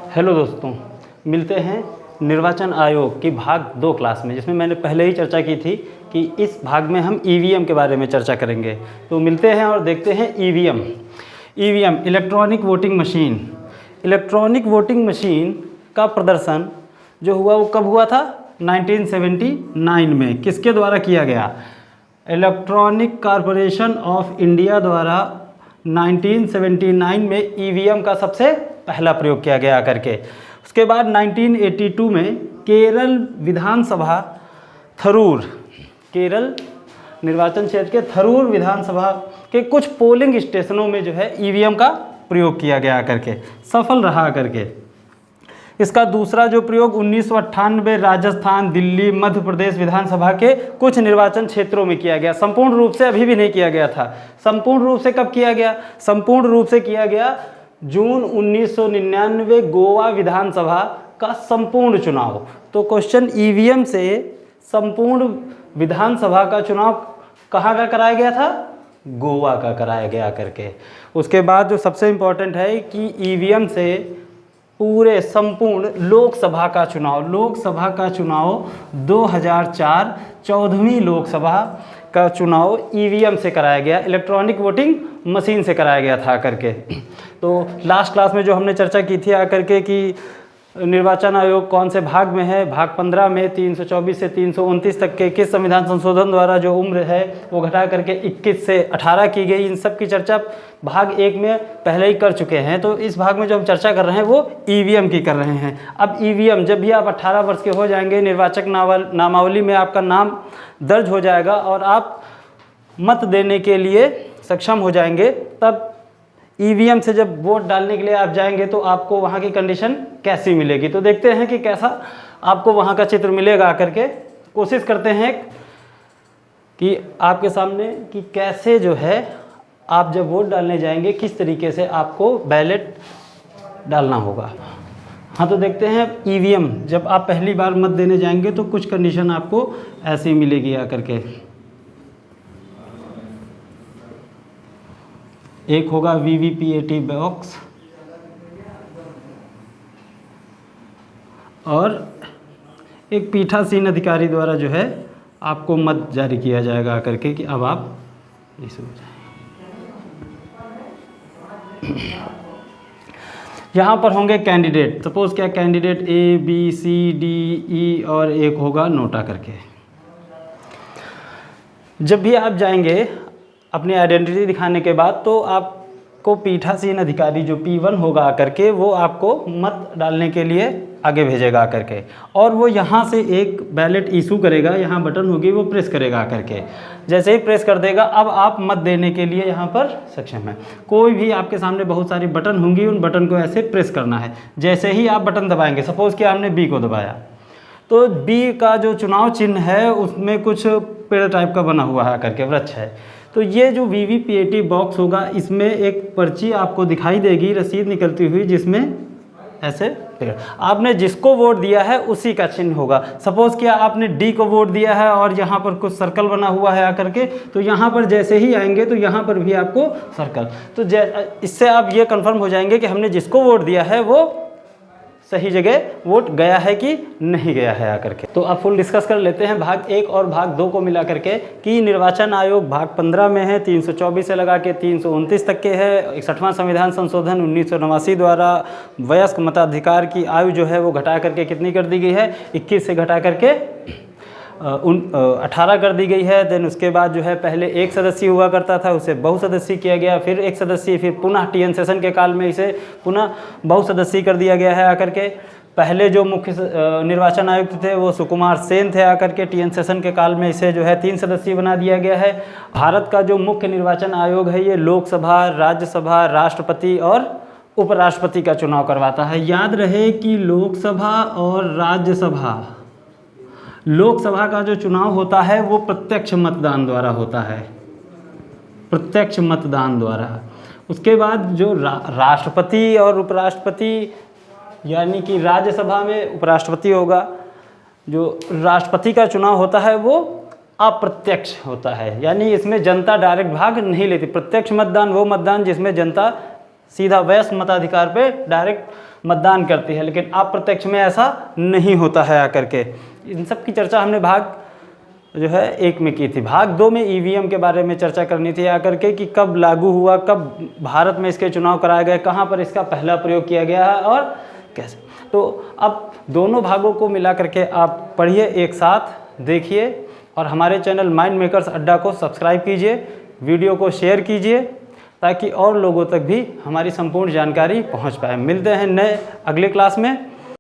Hello दोस्तों, मिलते हैं निर्वाचन आयोग की भाग 2 क्लास में, जिसमें मैंने पहले ही चर्चा की थी कि इस भाग में हम ईवीएम के बारे में चर्चा करेंगे। तो मिलते हैं और देखते हैं EVM. Electronic voting machine. Electronic voting machine का प्रदर्शन जो हुआ वो कब हुआ था? 1979 में। किसके द्वारा किया गया? इलेक्ट्रॉनिक कॉरपोरेशन ऑफ इंडिया द्वारा 1979 में ईवीएम का सबसे पहला प्रयोग किया गया करके। उसके बाद 1982 में केरल विधानसभा केरल निर्वाचन क्षेत्र के थरूर विधानसभा के कुछ पोलिंग स्टेशनों में जो है ईवीएम का प्रयोग किया गया करके, सफल रहा करके। इसका दूसरा जो प्रयोग 1998 राजस्थान, दिल्ली, मध्य प्रदेश विधानसभा के कुछ निर्वाचन क्षेत्रों में किया गया। संपूर्ण रूप से अभी भी नहीं किया गया था। संपूर्ण रूप से कब किया गया? संपूर्ण रूप से किया गया जून 1999 गोवा विधानसभा का संपूर्ण चुनाव। तो क्वेश्चन, ईवीएम से संपूर्ण विधानसभा का चुनाव कहाँ का कराया गया था? गोवा का कराया गया करके। उसके बाद जो सबसे इम्पोर्टेंट है कि ईवीएम से पूरे संपूर्ण लोकसभा का चुनाव 2004 14वीं लोकसभा का चुनाव ईवीएम से कराया गया, इलेक्ट्रॉनिक वोटिंग मशीन से कराया गया था करके। तो लास्ट क्लास में जो हमने चर्चा की थी आकर के कि निर्वाचन आयोग कौन से भाग में है, भाग 15 में 324 से 329 तक के किस संविधान संशोधन द्वारा जो उम्र है वो घटा करके 21 से 18 की गई, इन सब की चर्चा भाग 1 में पहले ही कर चुके हैं। तो इस भाग में जो हम चर्चा कर रहे हैं वो ईवीएम की कर रहे हैं। अब ईवीएम, जब भी आप 18 वर्ष के हो जाएंगे, निर्वाचक नामावली में आपका नाम दर्ज हो जाएगा और आप मत देने के लिए सक्षम हो जाएंगे, तब ईवीएम से जब वोट डालने के लिए आप जाएंगे तो आपको वहाँ की कंडीशन कैसी मिलेगी। तो देखते हैं कि कैसा आपको वहाँ का चित्र मिलेगा करके। कोशिश करते हैं कि आपके सामने कि कैसे जो है आप जब वोट डालने जाएंगे किस तरीके से आपको बैलेट डालना होगा। हाँ, तो देखते हैं ईवीएम जब आप पहली बार मत देने जाएंगे तो कुछ कंडीशन आपको ऐसी मिलेगी आकर के। एक होगा वीवीपीएटी बॉक्स और एक पीठासीन अधिकारी द्वारा जो है आपको मत जारी किया जाएगा करके कि अब आप इसे हो जाए। यहाँ पर होंगे कैंडिडेट, सपोज क्या candidate A B C D E और एक होगा नोटा करके। जब भी आप जाएंगे अपनी आइडेंटिटी दिखाने के बाद तो आपको पीठासीन अधिकारी जो P1 होगा आकर के वो आपको मत डालने के लिए आगे भेजेगा आकर के, और वो यहाँ से एक बैलेट इशू करेगा, यहाँ बटन होगी वो प्रेस करेगा आकर के। जैसे ही प्रेस कर देगा अब आप मत देने के लिए यहाँ पर सक्षम है। कोई भी आपके सामने बहुत सारी बटन होंगी, उन बटन को ऐसे प्रेस करना है। जैसे ही आप बटन दबाएंगे, सपोज़ कि आपने B को दबाया, तो B का जो चुनाव चिन्ह है उसमें कुछ पेड़ टाइप का बना हुआ है करके, वृक्ष है। तो ये जो वीवीपीएटी बॉक्स होगा इसमें एक पर्ची आपको दिखाई देगी, रसीद निकलती हुई, जिसमें ऐसे पेड़, आपने जिसको वोट दिया है उसी का चिन्ह होगा। सपोज़ कि आपने D को वोट दिया है और यहाँ पर कुछ सर्कल बना हुआ है आकर के, तो यहाँ पर जैसे ही आएंगे तो यहाँ पर भी आपको सर्कल, तो इससे आप ये कंफर्म हो जाएंगे कि हमने जिसको वोट दिया है वो सही जगह वोट गया है कि नहीं गया है आकर के। तो अब फुल डिस्कस कर लेते हैं भाग 1 और भाग 2 को मिला करके कि निर्वाचन आयोग भाग 15 में है, 324 से लगा के 329 तक के है। 61वां संविधान संशोधन 1989 द्वारा वयस्क मताधिकार की आयु जो है वो घटा करके कितनी कर दी गई है? 21 से घटा करके 18 कर दी गई है। देन उसके बाद जो है पहले एक सदस्यीय हुआ करता था, उसे बहुसदस्यीय किया गया, फिर एक सदस्यीय, फिर पुनः टीएन सेशन के काल में इसे पुनः बहुसदस्यीय कर दिया गया है आकर के। पहले जो मुख्य निर्वाचन आयुक्त थे वो सुकुमार सेन थे आकर के, टीएन सेशन के काल में इसे जो है 3 सदस्यीय बना दिया गया है। भारत का जो मुख्य निर्वाचन आयोग है ये लोकसभा, राज्यसभा, राष्ट्रपति और उपराष्ट्रपति का चुनाव करवाता है। याद रहे कि लोकसभा और राज्यसभा, लोकसभा का जो चुनाव होता है वो प्रत्यक्ष मतदान द्वारा होता है, प्रत्यक्ष मतदान द्वारा। उसके बाद जो राष्ट्रपति और उपराष्ट्रपति, यानी कि राज्यसभा में उपराष्ट्रपति होगा, जो राष्ट्रपति का चुनाव होता है वो अप्रत्यक्ष होता है, यानी इसमें जनता डायरेक्ट भाग नहीं लेती। प्रत्यक्ष मतदान वो मतदान जिसमें जनता सीधा वयस्क मताधिकार पे डायरेक्ट मतदान करती है, लेकिन अप्रत्यक्ष में ऐसा नहीं होता है आकर के। इन सब की चर्चा हमने भाग जो है 1 में की थी। भाग 2 में ईवीएम के बारे में चर्चा करनी थी आकर के कि कब लागू हुआ, कब भारत में इसके चुनाव कराए गए, कहाँ पर इसका पहला प्रयोग किया गया है और कैसे। तो अब दोनों भागों को मिला करके आप पढ़िए, एक साथ देखिए और हमारे चैनल माइंड मेकर्स अड्डा को सब्सक्राइब कीजिए, वीडियो को शेयर कीजिए ताकि और लोगों तक भी हमारी संपूर्ण जानकारी पहुंच पाए। मिलते हैं नए अगले क्लास में।